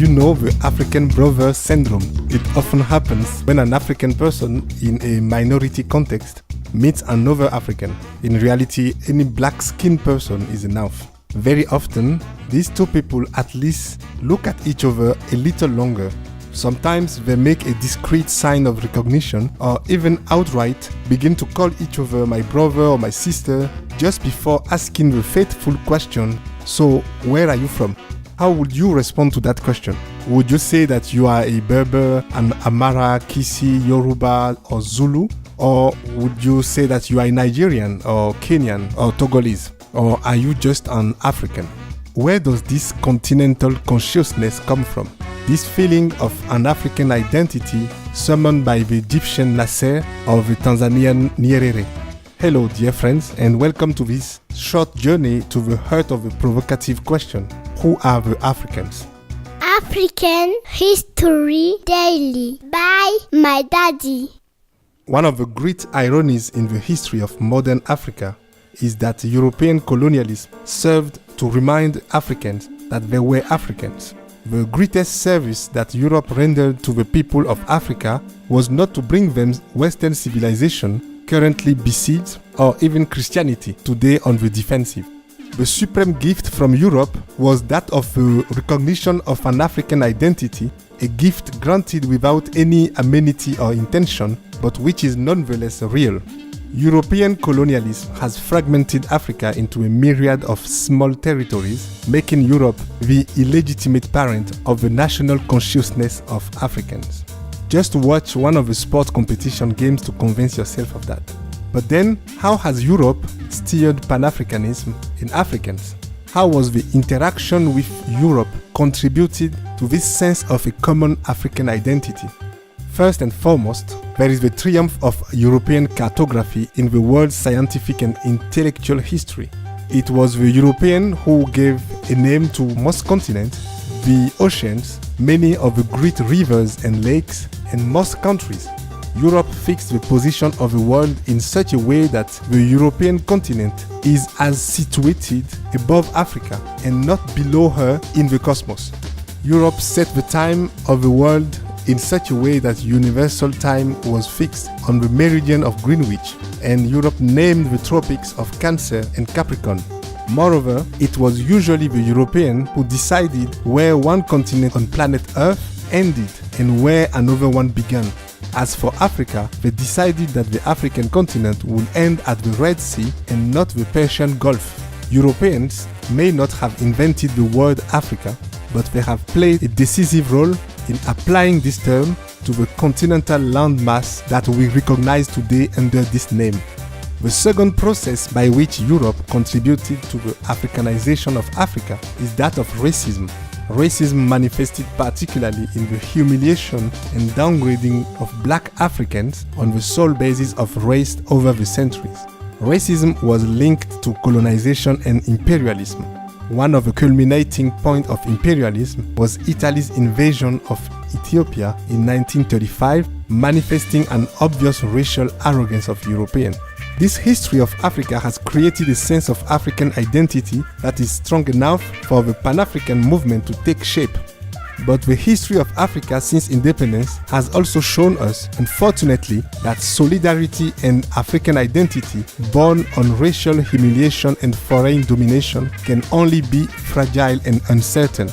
you know the African brother syndrome? It often happens when an African person in a minority context meets another African. In reality, any black-skinned person is enough. Very often, these two people at least look at each other a little longer. Sometimes they make a discreet sign of recognition or even outright begin to call each other my brother or my sister just before asking the fateful question, so where are you from? How would you respond to that question? Would you say that you are a Berber, an Amara, Kisi, Yoruba or Zulu? Or would you say that you are a Nigerian or Kenyan or Togolese? Or are you just an African? Where does this continental consciousness come from? This feeling of an African identity summoned by the Egyptian Nasser or the Tanzanian Nyerere. Hello dear friends, and welcome to this short journey to the heart of the provocative question. Who are the Africans? African History Daily by my daddy. One of the great ironies in the history of modern Africa is that European colonialism served to remind Africans that they were Africans. The greatest service that Europe rendered to the people of Africa was not to bring them Western civilization, currently besieged, or even Christianity, today on the defensive. The supreme gift from Europe was that of the recognition of an African identity, a gift granted without any amenity or intention, but which is nonetheless real. European colonialism has fragmented Africa into a myriad of small territories, making Europe the illegitimate parent of the national consciousness of Africans. Just watch one of the sport competition games to convince yourself of that. But then, how has Europe steered Pan-Africanism in Africans? How was the interaction with Europe contributed to this sense of a common African identity? First and foremost, there is the triumph of European cartography in the world's scientific and intellectual history. It was the European who gave a name to most continents, the oceans, many of the great rivers and lakes, and most countries. Europe fixed the position of the world in such a way that the European continent is as situated above Africa and not below her in the cosmos. Europe set the time of the world in such a way that universal time was fixed on the meridian of Greenwich, and Europe named the tropics of Cancer and Capricorn. Moreover, it was usually the European who decided where one continent on planet Earth ended and where another one began. As for Africa, they decided that the African continent would end at the Red Sea and not the Persian Gulf. Europeans may not have invented the word Africa, but they have played a decisive role in applying this term to the continental landmass that we recognize today under this name. The second process by which Europe contributed to the Africanization of Africa is that of racism. Racism manifested particularly in the humiliation and downgrading of black Africans on the sole basis of race over the centuries. Racism was linked to colonization and imperialism. One of the culminating points of imperialism was Italy's invasion of Ethiopia in 1935, manifesting an obvious racial arrogance of Europeans. This history of Africa has created a sense of African identity that is strong enough for the Pan-African movement to take shape. But the history of Africa since independence has also shown us, unfortunately, that solidarity and African identity born on racial humiliation and foreign domination can only be fragile and uncertain.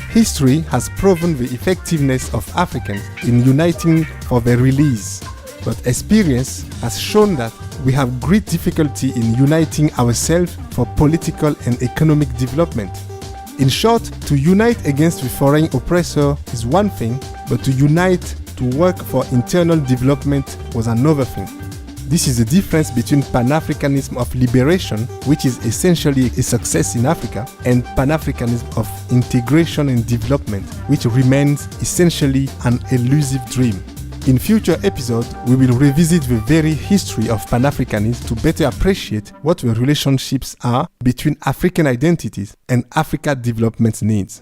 History has proven the effectiveness of Africans in uniting for their release, but experience has shown that we have great difficulty in uniting ourselves for political and economic development. In short, to unite against the foreign oppressor is one thing, but to unite to work for internal development was another thing. This is the difference between Pan-Africanism of liberation, which is essentially a success in Africa, and Pan-Africanism of integration and development, which remains essentially an elusive dream. In future episodes, we will revisit the very history of Pan-Africanism to better appreciate what the relationships are between African identities and Africa development needs.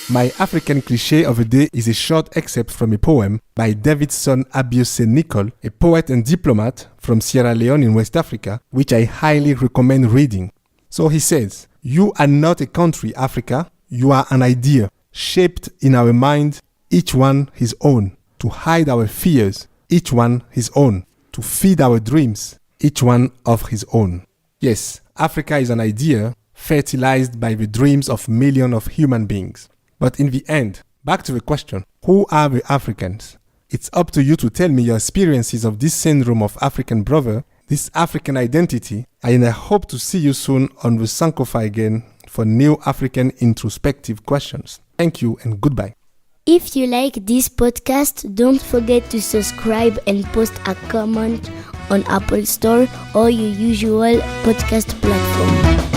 My African cliché of the day is a short excerpt from a poem by Davidson Abiose Nicol, a poet and diplomat from Sierra Leone in West Africa, which I highly recommend reading. So he says, "You are not a country, Africa. You are an idea, shaped in our mind, each one his own, to hide our fears, each one his own, to feed our dreams, each one of his own. Yes, Africa is an idea fertilized by the dreams of millions of human beings. But in the end, back to the question, who are the Africans? It's up to you to tell me your experiences of this syndrome of African brother, this African identity, and I hope to see you soon on the Sankofa again for new African introspective questions. Thank you and goodbye. If you like this podcast, don't forget to subscribe and post a comment on Apple Store or your usual podcast platform.